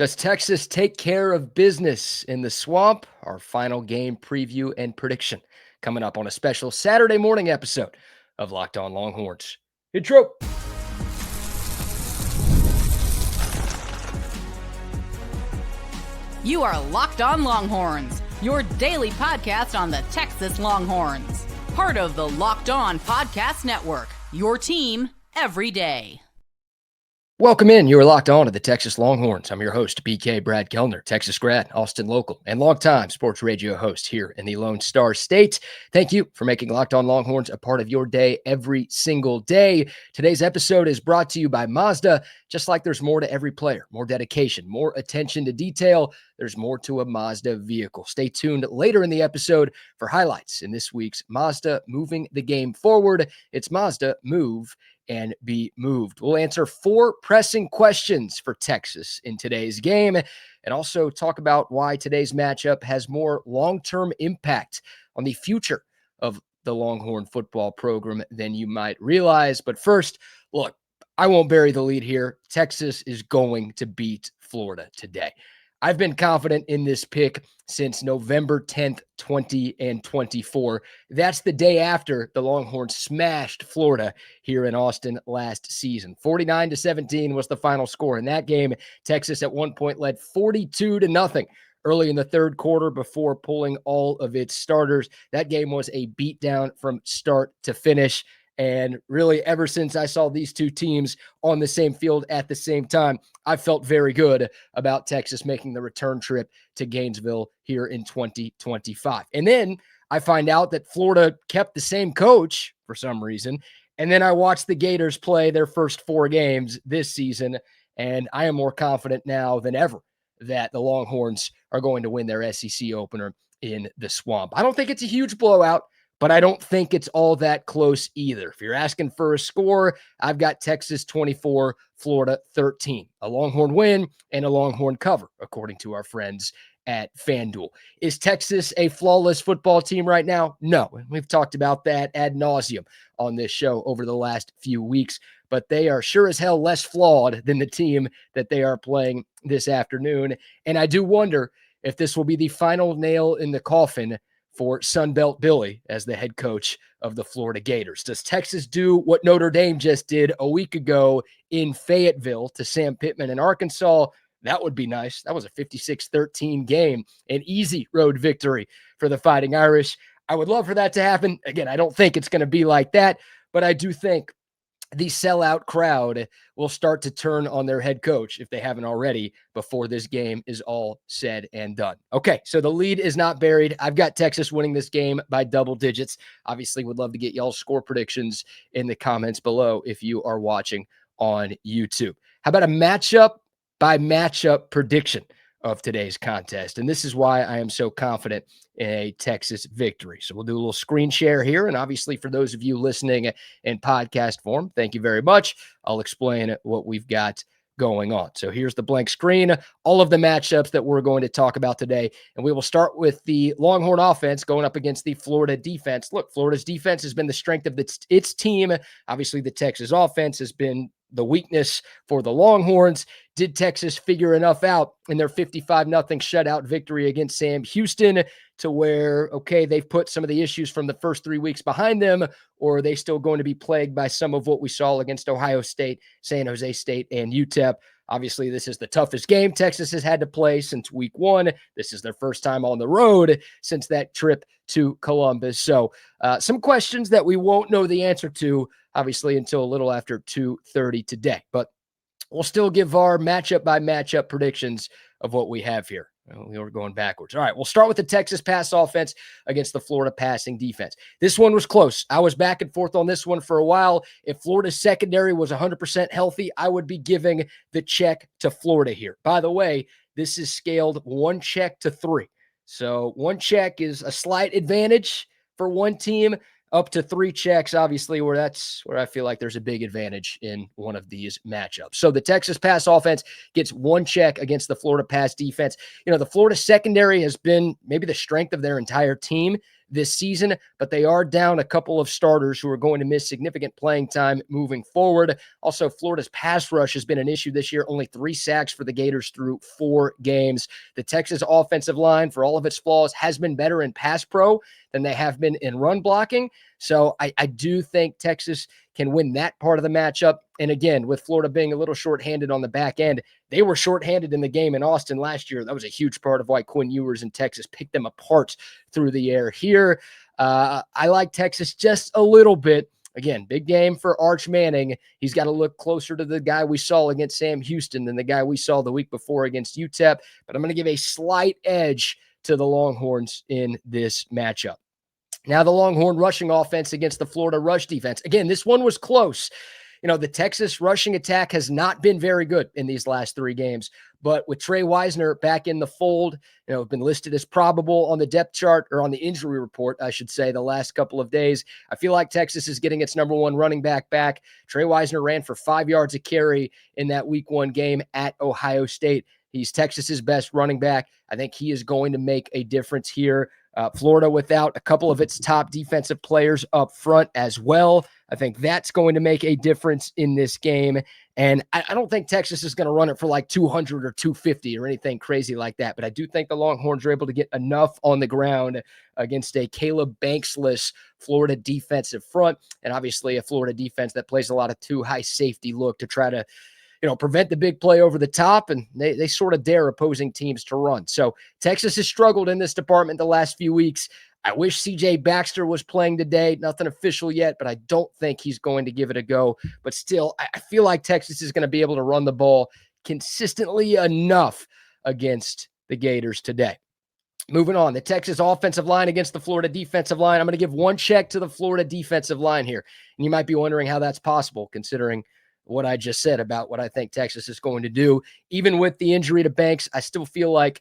Does Texas take care of business in the Swamp? Our final game preview and prediction coming up on a special Saturday morning episode of Locked On Longhorns. Intro. You are Locked On Longhorns, your daily podcast on the Texas Longhorns. Part of the Locked On Podcast Network, your team every day. Welcome in. You are locked on to the Texas Longhorns. I'm your host, BK Brad Kellner, Texas grad, Austin local, and longtime sports radio host here in the Lone Star State. Thank you for making Locked On Longhorns a part of your day every single day. Today's episode is brought to you by Mazda. Just like there's more to every player, more dedication, more attention to detail, there's more to a Mazda vehicle. Stay tuned later in the episode for highlights in this week's Mazda Moving the Game Forward. It's Mazda Move and Be Moved. We'll answer 4 pressing questions for Texas in today's game and also talk about why today's matchup has more long-term impact on the future of the Longhorn football program than you might realize. But first, look, I won't bury the lead here. Texas is going to beat Florida today. I've been confident in this pick since November 10th, 2024. That's the day after the Longhorns smashed Florida here in Austin last season. 49-17 was the final score. In that game, Texas at one point led 42-0 early in the third quarter before pulling all of its starters. That game was a beatdown from start to finish. And really, ever since I saw these two teams on the same field at the same time, I felt very good about Texas making the return trip to Gainesville here in 2025. And then I find out that Florida kept the same coach for some reason. And then I watched the Gators play their first 4 games this season, and I am more confident now than ever that the Longhorns are going to win their SEC opener in the Swamp. I don't think it's a huge blowout, but I don't think it's all that close either. If you're asking for a score, I've got Texas 24, Florida 13. A Longhorn win and a Longhorn cover, according to our friends at FanDuel. Is Texas a flawless football team right now? No. We've talked about that ad nauseum on this show over the last few weeks, but they are sure as hell less flawed than the team that they are playing this afternoon. And I do wonder if this will be the final nail in the coffin for Sunbelt Billy as the head coach of the Florida Gators. Does Texas do what Notre Dame just did a week ago in Fayetteville to Sam Pittman in Arkansas? That would be nice. That was a 56-13 game, an easy road victory for the Fighting Irish. I would love for that to happen. Again, I don't think it's going to be like that, but I do think the sellout crowd will start to turn on their head coach, if they haven't already, before this game is all said and done. Okay, so the lead is not buried. I've got Texas winning this game by double digits. Obviously, would love to get y'all's score predictions in the comments below if you are watching on YouTube. How about a matchup by matchup prediction of today's contest? And this is why I am so confident in a Texas victory. So we'll do a little screen share here. And obviously, for those of you listening in podcast form, thank you very much. I'll explain what we've got going on. So here's the blank screen, all of the matchups that we're going to talk about today. And we will start with the Longhorn offense going up against the Florida defense. Look, Florida's defense has been the strength of its team. Obviously, the Texas offense has been the weakness for the Longhorns. Did Texas figure enough out in their 55-0 shutout victory against Sam Houston to where, okay, they've put some of the issues from the first 3 weeks behind them, or are they still going to be plagued by some of what we saw against Ohio State, San Jose State, and UTEP? Obviously, this is the toughest game Texas has had to play since week 1. This is their first time on the road since that trip to Columbus. So some questions that we won't know the answer to, obviously, until a little after 2:30 today. But we'll still give our matchup by matchup predictions of what we have here. We were going backwards. All right, we'll start with the Texas pass offense against the Florida passing defense. This one was close. I was back and forth on this one for a while. If Florida's secondary was 100% healthy, I would be giving the check to Florida here. By the way, this is scaled 1 check to 3. So 1 check is a slight advantage for one team. Up to 3 checks, obviously, that's where I feel like there's a big advantage in one of these matchups. So the Texas pass offense gets 1 check against the Florida pass defense. You know, the Florida secondary has been maybe the strength of their entire team this season, but they are down a couple of starters who are going to miss significant playing time moving forward. Also, Florida's pass rush has been an issue this year. Only 3 sacks for the Gators through 4 games. The Texas offensive line, for all of its flaws, has been better in pass pro than they have been in run blocking. So I do think Texas can win that part of the matchup. And again, with Florida being a little shorthanded on the back end, they were shorthanded in the game in Austin last year. That was a huge part of why Quinn Ewers and Texas picked them apart through the air here. I like Texas just a little bit. Again, big game for Arch Manning. He's got to look closer to the guy we saw against Sam Houston than the guy we saw the week before against UTEP. But I'm going to give a slight edge to the Longhorns in this matchup. Now, the Longhorn rushing offense against the Florida rush defense. Again, this one was close. The Texas rushing attack has not been very good in these last 3 games. But with Trey Wisner back in the fold, been listed as probable on the depth chart, or on the injury report, I should say, the last couple of days. I feel like Texas is getting its number 1 running back back. Trey Wisner ran for 5 yards a carry in that week 1 game at Ohio State. He's Texas's best running back. I think he is going to make a difference here. Florida without a couple of its top defensive players up front as well. I think that's going to make a difference in this game. And I don't think Texas is going to run it for like 200 or 250 or anything crazy like that. But I do think the Longhorns are able to get enough on the ground against a Caleb Banksless Florida defensive front. And obviously a Florida defense that plays a lot of too high safety look to try to prevent the big play over the top, and they sort of dare opposing teams to run. So Texas has struggled in this department the last few weeks. I wish CJ Baxter was playing today. Nothing official yet, but I don't think he's going to give it a go. But still, I feel like Texas is going to be able to run the ball consistently enough against the Gators today. Moving on, the Texas offensive line against the Florida defensive line. I'm going to give 1 check to the Florida defensive line here. And you might be wondering how that's possible, considering what I just said about what I think Texas is going to do. Even with the injury to Banks, I still feel like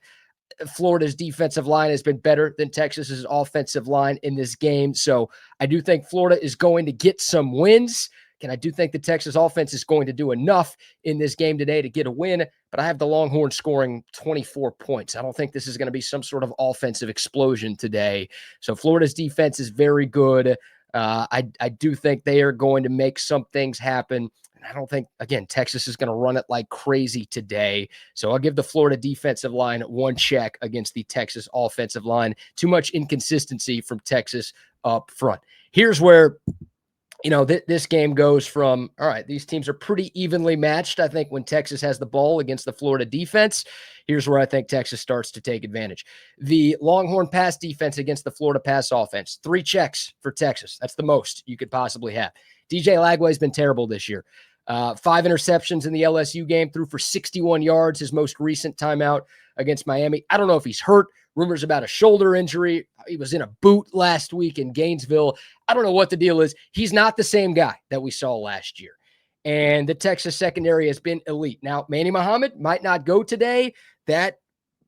Florida's defensive line has been better than Texas's offensive line in this game. So I do think Florida is going to get some wins. And I do think the Texas offense is going to do enough in this game today to get a win, but I have the Longhorns scoring 24 points. I don't think this is going to be some sort of offensive explosion today. So Florida's defense is very good. I do think they are going to make some things happen. I don't think, again, Texas is going to run it like crazy today. So I'll give the Florida defensive line 1 check against the Texas offensive line. Too much inconsistency from Texas up front. Here's where, this game goes from, all right, these teams are pretty evenly matched, I think, when Texas has the ball against the Florida defense. Here's where I think Texas starts to take advantage. The Longhorn pass defense against the Florida pass offense. 3 checks for Texas. That's the most you could possibly have. DJ Lagway's been terrible this year. 5 interceptions in the LSU game, threw for 61 yards, his most recent timeout against Miami. I don't know if he's hurt. Rumors about a shoulder injury. He was in a boot last week in Gainesville. I don't know what the deal is. He's not the same guy that we saw last year. And the Texas secondary has been elite. Now, Manny Muhammad might not go today. That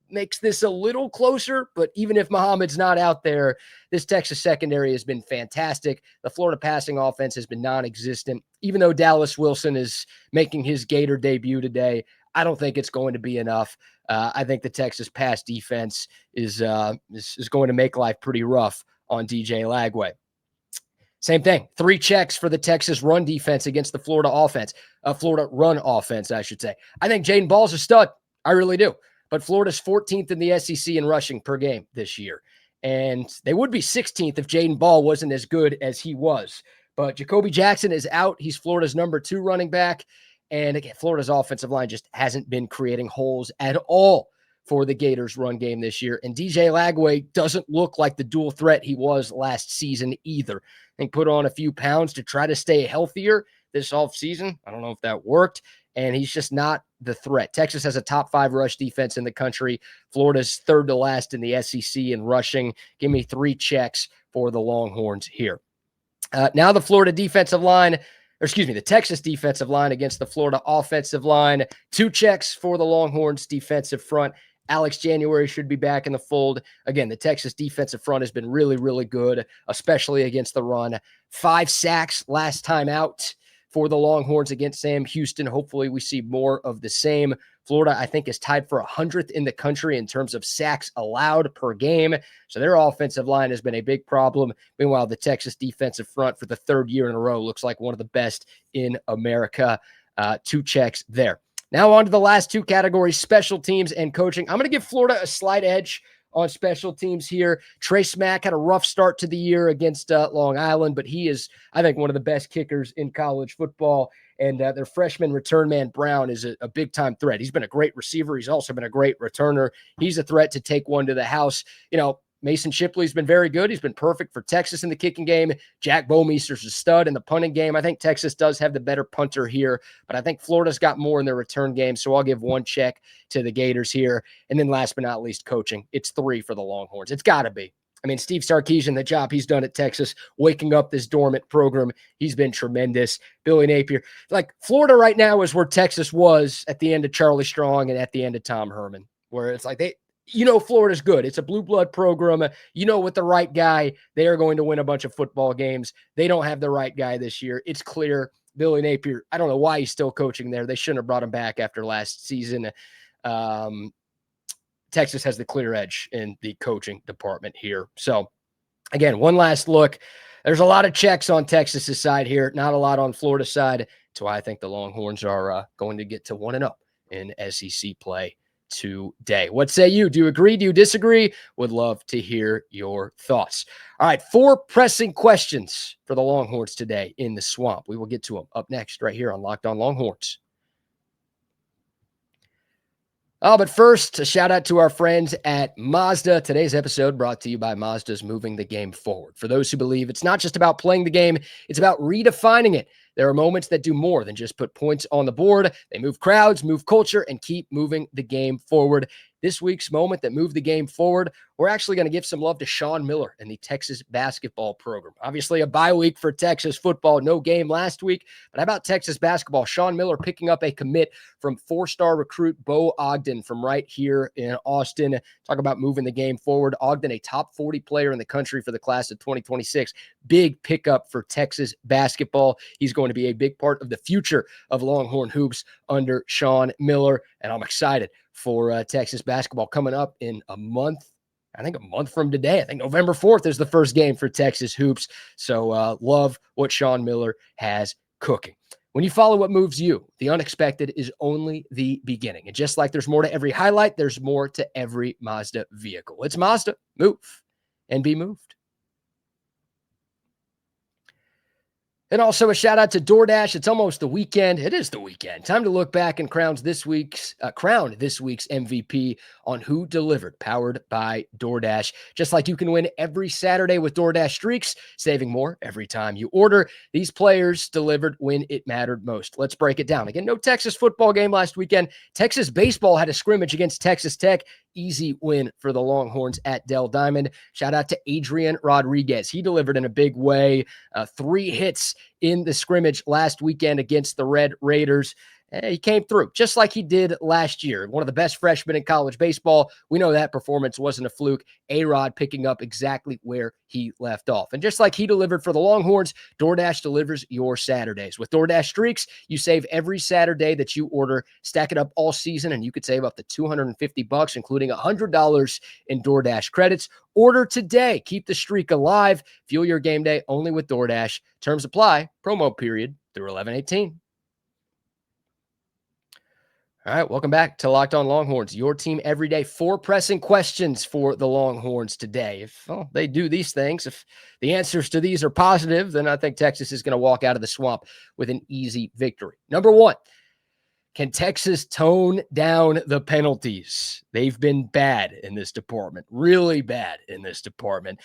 makes this a little closer, but even if Muhammad's not out there, this Texas secondary has been fantastic. The Florida passing offense has been non-existent. Even though Dallas Wilson is making his Gator debut today, I don't think it's going to be enough. I think the Texas pass defense is going to make life pretty rough on DJ Lagway. Same thing. 3 checks for the Texas run defense against the Florida offense. Florida run offense, I should say. I think Jaden Ball's a stud. I really do. But Florida's 14th in the SEC in rushing per game this year. And they would be 16th if Jaden Ball wasn't as good as he was. But Jacoby Jackson is out. He's Florida's number 2 running back. And again, Florida's offensive line just hasn't been creating holes at all for the Gators run game this year. And DJ Lagway doesn't look like the dual threat he was last season either. I think put on a few pounds to try to stay healthier this offseason. I don't know if that worked. And he's just not the threat. Texas has a top 5 rush defense in the country. Florida's 3rd to last in the SEC in rushing. Give me 3 checks for the Longhorns here. Now the Florida defensive line, the Texas defensive line against the Florida offensive line. 2 checks for the Longhorns defensive front. Alex January should be back in the fold. Again, the Texas defensive front has been really, really good, especially against the run. 5 sacks last time out for the Longhorns against Sam Houston. Hopefully we see more of the same Florida, I think, is tied for 100th in the country in terms of sacks allowed per game. So their offensive line has been a big problem. Meanwhile, the Texas defensive front for the third year in a row looks like one of the best in America. 2 checks there. Now on to the last 2 categories, special teams and coaching. I'm going to give Florida a slight edge on special teams here. Trey Smack had a rough start to the year against Long Island, but he is, I think, one of the best kickers in college football. And their freshman return man, Brown, is a big-time threat. He's been a great receiver. He's also been a great returner. He's a threat to take one to the house. Mason Shipley's been very good. He's been perfect for Texas in the kicking game. Jack Bomeister's a stud in the punting game. I think Texas does have the better punter here, but I think Florida's got more in their return game, so I'll give 1 check to the Gators here. And then last but not least, coaching. It's 3 for the Longhorns. It's got to be. I mean, Steve Sarkisian, the job he's done at Texas, waking up this dormant program, he's been tremendous. Billy Napier. Like, Florida right now is where Texas was at the end of Charlie Strong and at the end of Tom Herman, where it's like Florida's good. It's a blue blood program. With the right guy, they are going to win a bunch of football games. They don't have the right guy this year. It's clear. Billy Napier, I don't know why he's still coaching there. They shouldn't have brought him back after last season. Texas has the clear edge in the coaching department here. So, again, one last look. There's a lot of checks on Texas's side here, not a lot on Florida's side. That's why I think the Longhorns are going to get to 1-0 in SEC play today. What say you? Do you agree? Do you disagree? Would love to hear your thoughts. All right, 4 pressing questions for the Longhorns today in the Swamp. We will get to them up next right here on Locked On Longhorns. But first, a shout out to our friends at Mazda. Today's episode brought to you by Mazda's Moving the Game Forward. For those who believe it's not just about playing the game, it's about redefining it. There are moments that do more than just put points on the board. They move crowds, move culture, and keep moving the game forward. This week's moment that moved the game forward, we're actually going to give some love to Sean Miller and the Texas basketball program. Obviously a bye week for Texas football, no game last week. But how about Texas basketball? Sean Miller picking up a commit from 4-star recruit Bo Ogden from right here in Austin. Talk about moving the game forward. Ogden, a top 40 player in the country for the class of 2026. Big pickup for Texas basketball. He's going to be a big part of the future of Longhorn hoops under Sean Miller. And I'm excited for Texas basketball coming up in a month. I think a month from today. I think November 4th is the first game for Texas hoops. So love what Sean Miller has cooking. When you follow what moves you, the unexpected is only the beginning. And just like there's more to every highlight, there's more to every Mazda vehicle. It's Mazda. Move and be moved. And also a shout out to DoorDash. It's almost the weekend. It is the weekend. Time to look back and crown this week's MVP on Who Delivered, powered by DoorDash. Just like you can win every Saturday with DoorDash Streaks, saving more every time you order. These players delivered when it mattered most. Let's break it down. Again, no Texas football game last weekend. Texas baseball had a scrimmage against Texas Tech. Easy win for the Longhorns at Dell Diamond. Shout out to Adrian Rodriguez. He delivered in a big way. 3 hits in the scrimmage last weekend against the Red Raiders. He came through just like he did last year. One of the best freshmen in college baseball. We know that performance wasn't a fluke. A-Rod picking up exactly where he left off. And just like he delivered for the Longhorns, DoorDash delivers your Saturdays. With DoorDash Streaks, you save every Saturday that you order. Stack it up all season, and you could save up to $250, including $100 in DoorDash credits. Order today. Keep the streak alive. Fuel your game day only with DoorDash. Terms apply. Promo period through 11/18. All right, welcome back to Locked On Longhorns, your team every day. 4 pressing questions for the Longhorns today. If they do these things, if the answers to these are positive, then I think Texas is going to walk out of the swamp with an easy victory. Number 1, can Texas tone down the penalties? They've been bad in this department, really bad in this department.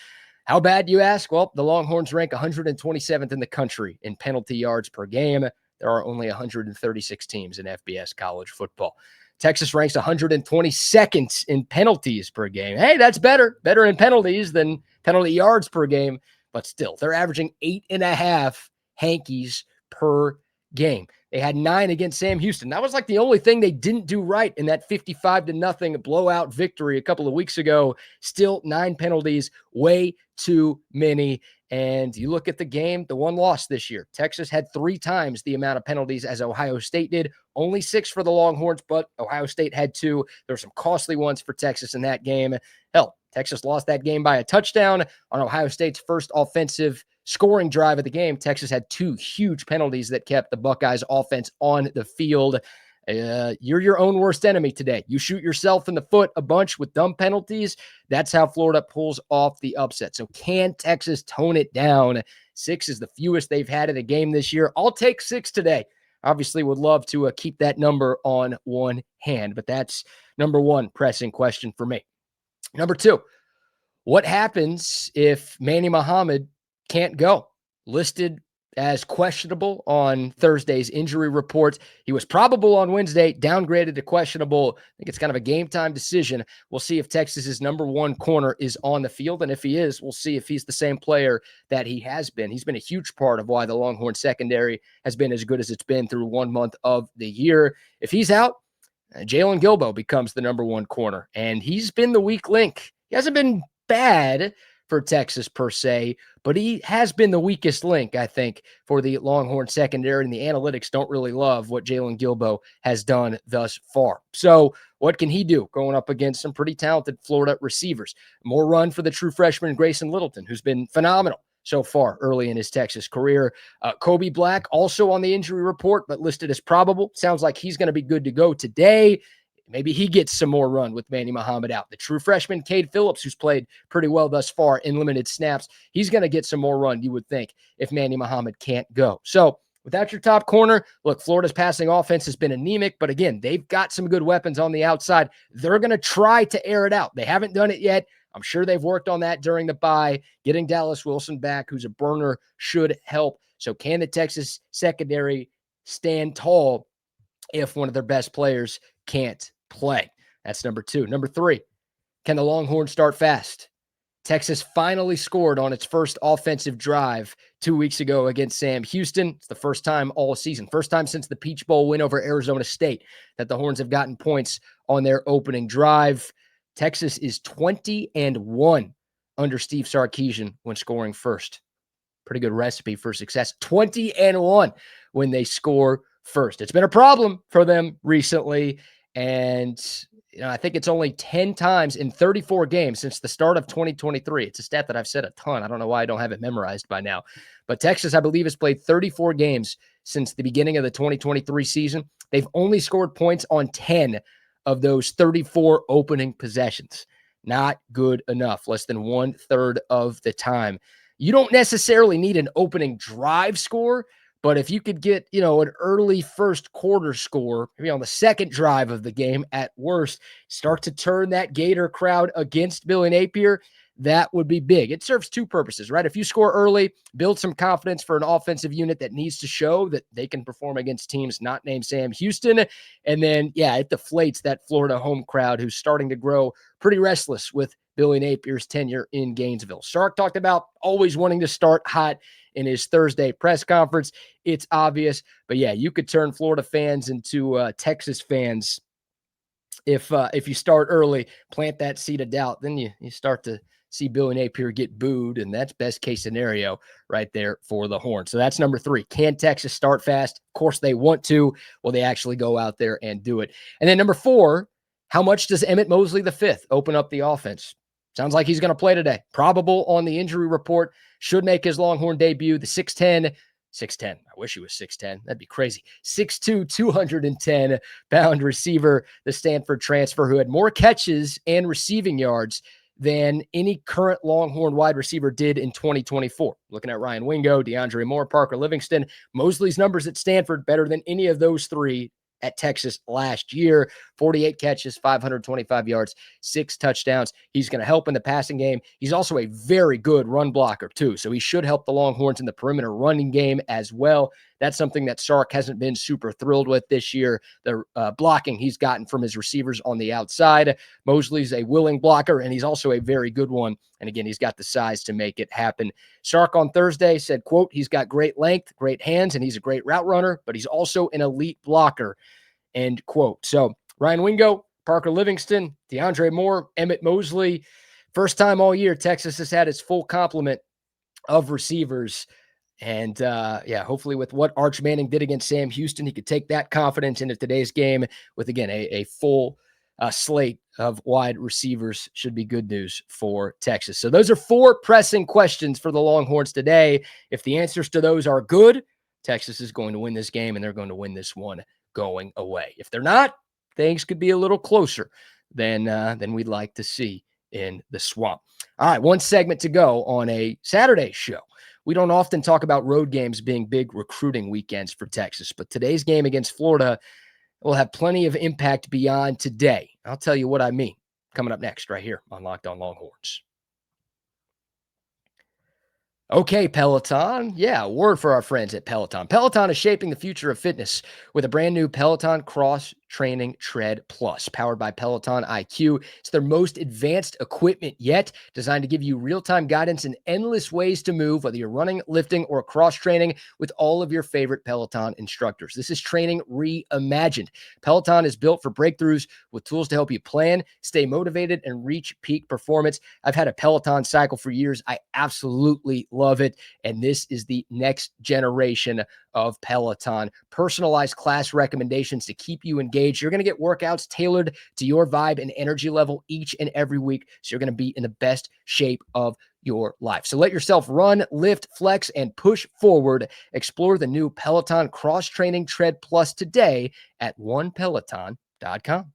How bad, you ask? Well, the Longhorns rank 127th in the country in penalty yards per game. There are only 136 teams in FBS college football. Texas ranks 122nd in penalties per game. Hey, that's better in penalties than penalty yards per game, but still, they're averaging 8.5 hankies per game. They had 9 against Sam Houston. That was like the only thing they didn't do right in that 55-0 blowout victory a couple of weeks ago. Still 9 penalties, way too many. And you look at the game, the one loss this year. Texas had 3 times the amount of penalties as Ohio State did. Only 6 for the Longhorns, but Ohio State had 2. There were some costly ones for Texas in that game. Hell, Texas lost that game by a touchdown on Ohio State's first offensive scoring drive of the game. Texas had 2 huge penalties that kept the Buckeyes offense on the field. You're your own worst enemy today. You shoot yourself in the foot a bunch with dumb penalties. That's how Florida pulls off the upset. So can Texas tone it down? 6 is the fewest they've had in a game this year. I'll take 6 today. Obviously would love to keep that number on one hand, but that's number 1 pressing question for me. Number 2, what happens if Manny Muhammad can't go? Listed as questionable on Thursday's injury report. He was probable on Wednesday, downgraded to questionable. I think it's kind of a game time decision. We'll see if Texas's number 1 corner is on the field. And if he is, we'll see if he's the same player that he has been. He's been a huge part of why the Longhorn secondary has been as good as it's been through 1 month of the year. If he's out, Jalen Gilbo becomes the number 1 corner. And he's been the weak link. He hasn't been bad for Texas per se, but he has been the weakest link, I think, for the Longhorn secondary, and the analytics don't really love what Jalen Gilbo has done thus far. So what can he do going up against some pretty talented Florida receivers? More run for the true freshman Grayson Littleton, who's been phenomenal so far early in his Texas career. Kobe Black also on the injury report, but listed as probable. Sounds like he's going to be good to go today. Maybe he gets some more run with Manny Muhammad out. The true freshman, Cade Phillips, who's played pretty well thus far in limited snaps, he's going to get some more run, you would think, if Manny Muhammad can't go. So without your top corner, look, Florida's passing offense has been anemic, but again, they've got some good weapons on the outside. They're going to try to air it out. They haven't done it yet. I'm sure they've worked on that during the bye. Getting Dallas Wilson back, who's a burner, should help. So can the Texas secondary stand tall if one of their best players can't play? That's number 2. Number 3, can the Longhorns start fast? Texas finally scored on its first offensive drive 2 weeks ago against Sam Houston. It's the first time all season, first time since the Peach Bowl win over Arizona State that the Horns have gotten points on their opening drive. Texas is 20-1 under Steve Sarkisian when scoring first. Pretty good recipe for success. 20-1 when they score first. It's been a problem for them recently. And I think it's only 10 times in 34 games since the start of 2023. It's a stat that I've said a ton. I don't know why I don't have it memorized by now. But Texas, I believe, has played 34 games since the beginning of the 2023 season. They've only scored points on 10 of those 34 opening possessions. Not good enough. Less than 1/3 of the time. You don't necessarily need an opening drive score, but if you could get, an early first quarter score, maybe on the second drive of the game at worst, start to turn that Gator crowd against Billy Napier, that would be big. It serves 2 purposes, right? If you score early, build some confidence for an offensive unit that needs to show that they can perform against teams not named Sam Houston. And then, it deflates that Florida home crowd who's starting to grow pretty restless with Billy Napier's tenure in Gainesville. Sark talked about always wanting to start hot in his Thursday press conference. It's obvious, but you could turn Florida fans into Texas fans if you start early, plant that seed of doubt. Then you start to see Billy Napier get booed, and that's best case scenario right there for the Horns. So that's number 3. Can Texas start fast? Of course they want to. Will they actually go out there and do it? And then number 4, how much does Emmett Mosley V open up the offense? Sounds like he's going to play today. Probable on the injury report. Should make his Longhorn debut. The 6'10". I wish he was 6'10". That'd be crazy. 6'2", 210-pound receiver, the Stanford transfer, who had more catches and receiving yards than any current Longhorn wide receiver did in 2024. Looking at Ryan Wingo, DeAndre Moore, Parker Livingston, Mosley's numbers at Stanford better than any of those 3 at Texas last year. 48 catches, 525 yards, 6 touchdowns. He's going to help in the passing game. He's also a very good run blocker too, so he should help the Longhorns in the perimeter running game as well. That's something that Sark hasn't been super thrilled with this year, the blocking he's gotten from his receivers on the outside. Mosley's a willing blocker, and he's also a very good one. And again, he's got the size to make it happen. Sark on Thursday said, quote, he's got great length, great hands, and he's a great route runner, but he's also an elite blocker, end quote. So Ryan Wingo, Parker Livingston, DeAndre Moore, Emmett Mosley, first time all year Texas has had its full complement of receivers. And hopefully with what Arch Manning did against Sam Houston, he could take that confidence into today's game with, again, a full slate of wide receivers. Should be good news for Texas. So those are 4 pressing questions for the Longhorns today. If the answers to those are good, Texas is going to win this game, and they're going to win this one going away. If they're not, things could be a little closer than we'd like to see in the Swamp. All right, one segment to go on a Saturday show. We don't often talk about road games being big recruiting weekends for Texas, but today's game against Florida will have plenty of impact beyond today. I'll tell you what I mean coming up next right here on Locked On Longhorns. Okay, Peloton. Yeah, a word for our friends at Peloton. Peloton is shaping the future of fitness with a brand new Peloton Cross Training Tread Plus, powered by Peloton IQ. It's their most advanced equipment yet, designed to give you real-time guidance and endless ways to move, whether you're running, lifting, or cross-training with all of your favorite Peloton instructors. This is training reimagined. Peloton is built for breakthroughs with tools to help you plan, stay motivated, and reach peak performance. I've had a Peloton cycle for years. I absolutely love it, and this is the next generation of Peloton. Personalized class recommendations to keep you engaged. You're going to get workouts tailored to your vibe and energy level each and every week, so you're going to be in the best shape of your life. So let yourself run, lift, flex, and push forward. Explore the new Peloton Cross Training Tread Plus today at onepeloton.com.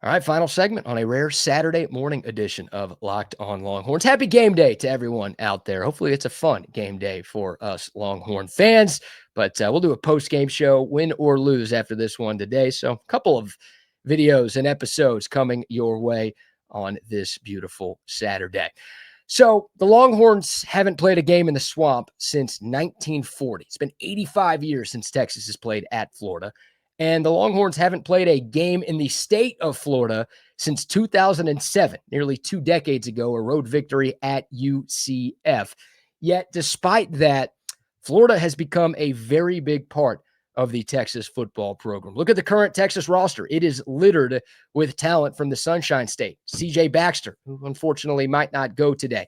All right, final segment on a rare Saturday morning edition of Locked On Longhorns. Happy game day to everyone out there. Hopefully it's a fun game day for us Longhorn fans, but we'll do a post-game show, win or lose, after this one today. So a couple of videos and episodes coming your way on this beautiful Saturday. So the Longhorns haven't played a game in the Swamp since 1940. It's been 85 years since Texas has played at Florida. And the Longhorns haven't played a game in the state of Florida since 2007, nearly 2 decades ago, a road victory at UCF. Yet, despite that, Florida has become a very big part of the Texas football program. Look at the current Texas roster. It is littered with talent from the Sunshine State. C.J. Baxter, who unfortunately might not go today.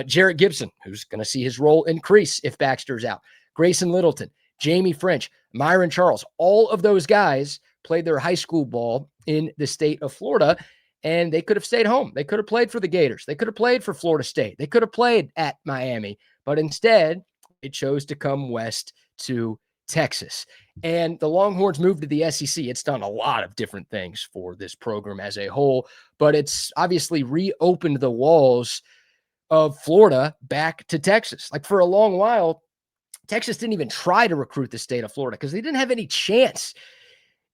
Jarrett Gibson, who's going to see his role increase if Baxter's out. Grayson Littleton, Jamie French, Myron Charles, all of those guys played their high school ball in the state of Florida, and they could have stayed home. They could have played for the Gators. They could have played for Florida State. They could have played at Miami, but instead it chose to come west to Texas. And the Longhorns moved to the SEC. It's done a lot of different things for this program as a whole, but it's obviously reopened the walls of Florida back to Texas. Like for a long while, Texas didn't even try to recruit the state of Florida because they didn't have any chance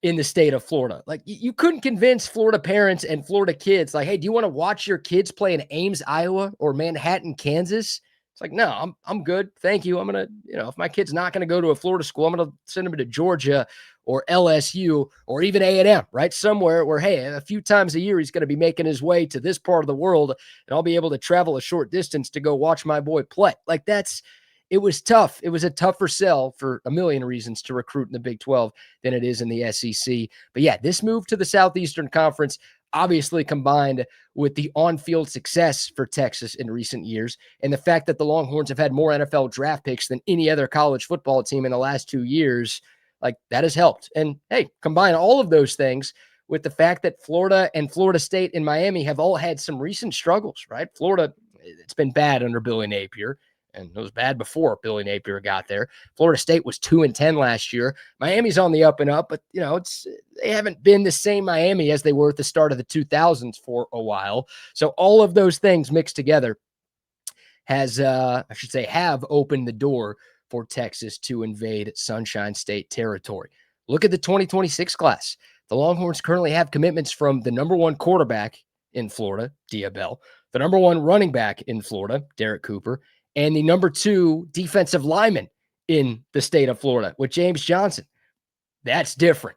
in the state of Florida. Like you couldn't convince Florida parents and Florida kids, like, hey, do you want to watch your kids play in Ames, Iowa or Manhattan, Kansas? It's like, no, I'm good. Thank you. I'm going to, if my kid's not going to go to a Florida school, I'm going to send him to Georgia or LSU or even A&M, right? Somewhere where, hey, a few times a year, he's going to be making his way to this part of the world and I'll be able to travel a short distance to go watch my boy play. Like it was tough. It was a tougher sell for a million reasons to recruit in the Big 12 than it is in the SEC. But yeah, this move to the Southeastern Conference, obviously combined with the on-field success for Texas in recent years and the fact that the Longhorns have had more NFL draft picks than any other college football team in the last 2 years, like that has helped. And hey, combine all of those things with the fact that Florida and Florida State and Miami have all had some recent struggles, right? Florida, it's been bad under Billy Napier. And it was bad before Billy Napier got there. Florida State was 2-10 last year. Miami's on the up and up, but they haven't been the same Miami as they were at the start of the 2000s for a while. So all of those things mixed together have opened the door for Texas to invade Sunshine State territory. Look at the 2026 class. The Longhorns currently have commitments from the number 1 quarterback in Florida, Dia Bell, the number 1 running back in Florida, Derek Cooper, and the number 2 defensive lineman in the state of Florida with James Johnson. That's different.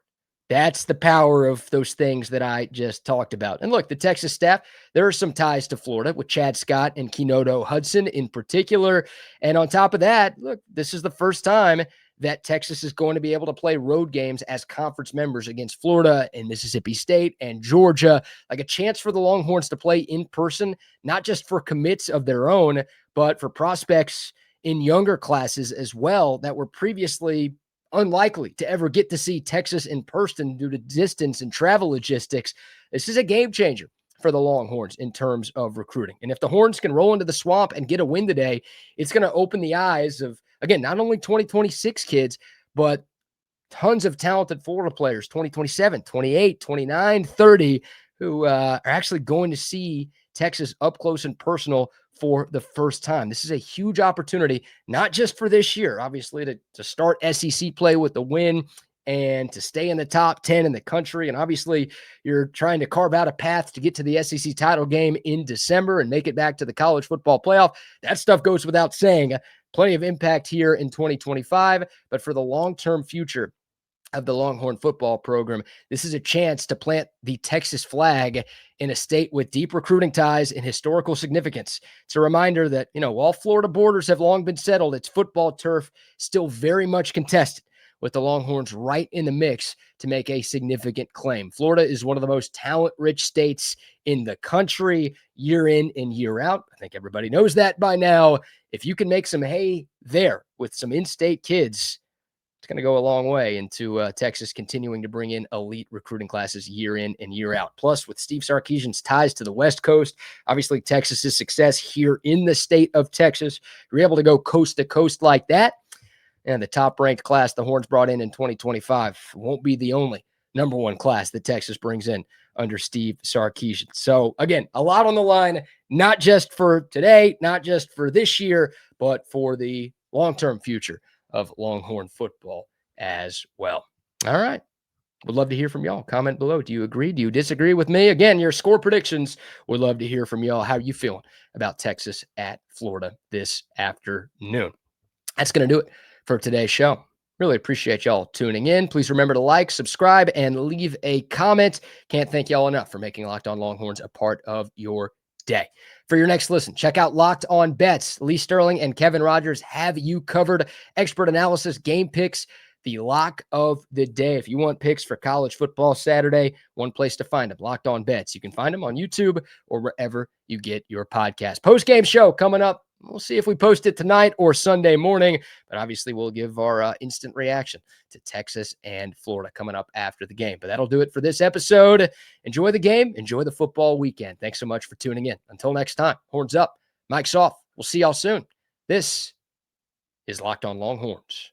That's the power of those things that I just talked about. And look, the Texas staff, there are some ties to Florida with Chad Scott and Kenodo Hudson in particular. And on top of that, look, this is the first time that Texas is going to be able to play road games as conference members against Florida and Mississippi State and Georgia, like a chance for the Longhorns to play in person, not just for commits of their own, but for prospects in younger classes as well that were previously unlikely to ever get to see Texas in person due to distance and travel logistics. This is a game changer for the Longhorns in terms of recruiting. And if the Horns can roll into the swamp and get a win today, it's going to open the eyes of, again, not only 2026 kids, but tons of talented Florida players, 2027, 28, 29, 30, who are actually going to see Texas up close and personal for the first time. This is a huge opportunity, not just for this year, obviously, to start SEC play with the win and to stay in the top 10 in the country. And obviously, you're trying to carve out a path to get to the SEC title game in December and make it back to the college football playoff. That stuff goes without saying. Plenty of impact here in 2025, but for the long-term future of the Longhorn football program, this is a chance to plant the Texas flag in a state with deep recruiting ties and historical significance. It's a reminder that, while Florida borders have long been settled, its football turf still very much contested, with the Longhorns right in the mix to make a significant claim. Florida is one of the most talent-rich states in the country, year in and year out. I think everybody knows that by now. If you can make some hay there with some in-state kids, it's going to go a long way into Texas continuing to bring in elite recruiting classes year in and year out. Plus, with Steve Sarkisian's ties to the West Coast, obviously Texas's success here in the state of Texas, you're able to go coast to coast like that. And the top-ranked class the Horns brought in 2025 won't be the only number one class that Texas brings in under Steve Sarkisian. So, again, a lot on the line, not just for today, not just for this year, but for the long-term future of Longhorn football as well. All right. Would love to hear from y'all. Comment below. Do you agree? Do you disagree with me? Again, your score predictions. Would love to hear from y'all. How are you feeling about Texas at Florida this afternoon? That's going to do it for today's show. Really appreciate y'all tuning in. Please remember to like, subscribe, and leave a comment. Can't thank y'all enough for making Locked On Longhorns a part of your day. For your next listen, check out Locked On Bets. Lee Sterling and Kevin Rogers have you covered. Expert analysis, game picks, the lock of the day. If you want picks for college football Saturday, one place to find them, Locked On Bets. You can find them on YouTube or wherever you get your podcast. Post-game show coming up. We'll see if we post it tonight or Sunday morning, but obviously we'll give our instant reaction to Texas and Florida coming up after the game. But that'll do it for this episode. Enjoy the game. Enjoy the football weekend. Thanks so much for tuning in. Until next time, horns up, mic's off. We'll see y'all soon. This is Locked On Longhorns.